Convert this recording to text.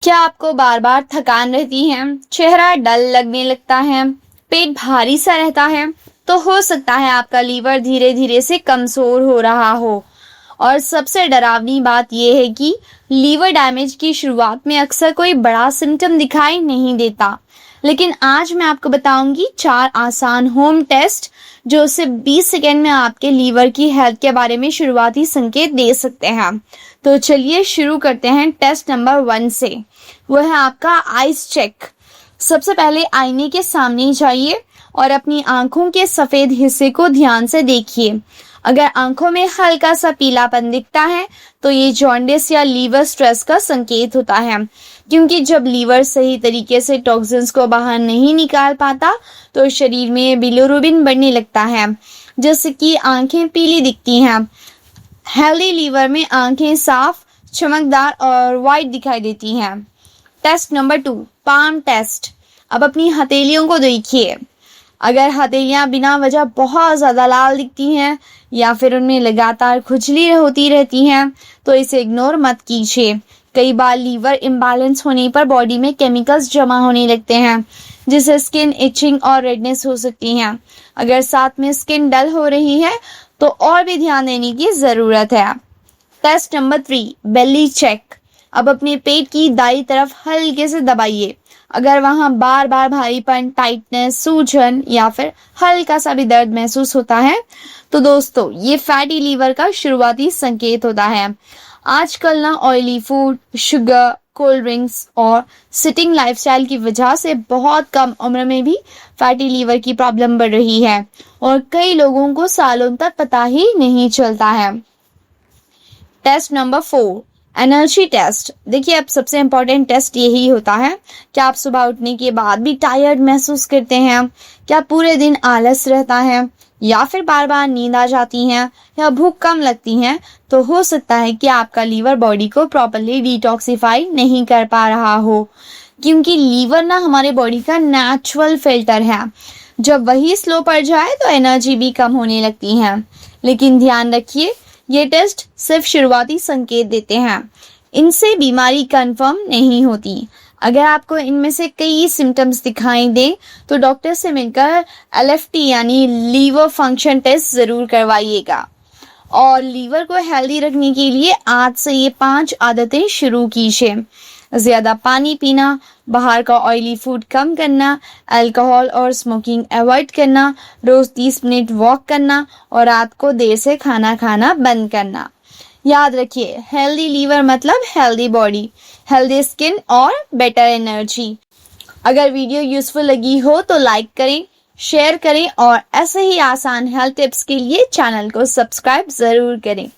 क्या आपको बार बार थकान रहती है, चेहरा डल लगने लगता है, पेट भारी सा रहता है? तो हो सकता है आपका लीवर धीरे धीरे से कमजोर हो रहा हो। और सबसे डरावनी बात यह है कि लीवर डैमेज की शुरुआत में अक्सर कोई बड़ा सिम्टम दिखाई नहीं देता। लेकिन आज मैं आपको बताऊंगी 4 आसान होम टेस्ट जो सिर्फ 20 सेकेंड में आपके लीवर की हेल्थ के बारे में शुरुआती संकेत दे सकते हैं। तो चलिए शुरू करते हैं टेस्ट नंबर 1 से। वो है आपका आइस चेक। सबसे पहले आईने के सामने जाइए और अपनी आंखों के सफेद हिस्से को ध्यान से देखिए। अगर आंखों में हल्का सा पीलापन दिखता है तो ये जॉन्डिस या लीवर स्ट्रेस का संकेत होता है, क्योंकि जब लीवर सही तरीके से टॉक्सिन्स को बाहर नहीं निकाल पाता तो शरीर में बिलिरुबिन बढ़ने लगता है, जिससे कि आंखें पीली दिखती हैं। हेल्दी लीवर में आंखें साफ, चमकदार और वाइट दिखाई देती हैं। Test number 2, palm test. अब अपनी हथेलियों को देखिए। अगर हथेलियां बिना वजह बहुत ज़्यादा लाल दिखती हैं या फिर उनमें लगातार खुजली होती रहती हैं तो इसे इग्नोर मत कीजिए। कई बार लीवर इम्बैलेंस होने पर बॉडी में केमिकल्स जमा होने लगते हैं, जिससे स्किन इचिंग और रेडनेस हो सकती हैं। अगर साथ में स्किन डल हो रही है तो और भी ध्यान देने की ज़रूरत है। टेस्ट नंबर 3, बेली चेक। अब अपने पेट की दाईं तरफ हल्के से दबाइए। अगर वहां बार बार भारीपन, टाइटनेस, सूजन या फिर हल्का सा भी दर्द महसूस होता है तो दोस्तों ये फैटी लीवर का शुरुआती संकेत होता है। आजकल ना oily food, sugar, cold drinks और सिटिंग लाइफस्टाइल की वजह से बहुत कम उम्र में भी फैटी लीवर की प्रॉब्लम बढ़ रही है और कई लोगों को सालों तक पता ही नहीं चलता है। Test number 4, energy test. देखिए अब सबसे इम्पोर्टेंट टेस्ट यही होता है। क्या आप सुबह उठने के बाद भी टायर्ड महसूस करते हैं? क्या पूरे दिन आलस रहता है या फिर बार बार नींद आ जाती है या भूख कम लगती है? तो हो सकता है कि आपका लीवर बॉडी को प्रॉपरली डिटॉक्सिफाई नहीं कर पा रहा हो, क्योंकि लीवर ना हमारे बॉडी का नेचुरल फिल्टर है। जब वही स्लो पड़ जाए तो एनर्जी भी कम होने लगती है। लेकिन ध्यान रखिए, ये टेस्ट सिर्फ शुरुआती संकेत देते हैं, इनसे बीमारी कंफर्म नहीं होती। अगर आपको इनमें से कई सिम्टम्स दिखाई दें तो डॉक्टर से मिलकर LFT यानी लीवर फंक्शन टेस्ट ज़रूर करवाइएगा। और लीवर को हेल्दी रखने के लिए आज से ये 5 आदतें शुरू कीजिए। ज़्यादा पानी पीना, बाहर का ऑयली फूड कम करना, अल्कोहल और स्मोकिंग अवॉइड करना, रोज़ 30 मिनट वॉक करना और रात को देर से खाना खाना बंद करना। याद रखिए, हेल्दी लीवर मतलब हेल्दी बॉडी, हेल्दी स्किन और बेटर एनर्जी। अगर वीडियो यूजफुल लगी हो तो लाइक करें, शेयर करें और ऐसे ही आसान हेल्थ टिप्स के लिए चैनल को सब्सक्राइब ज़रूर करें।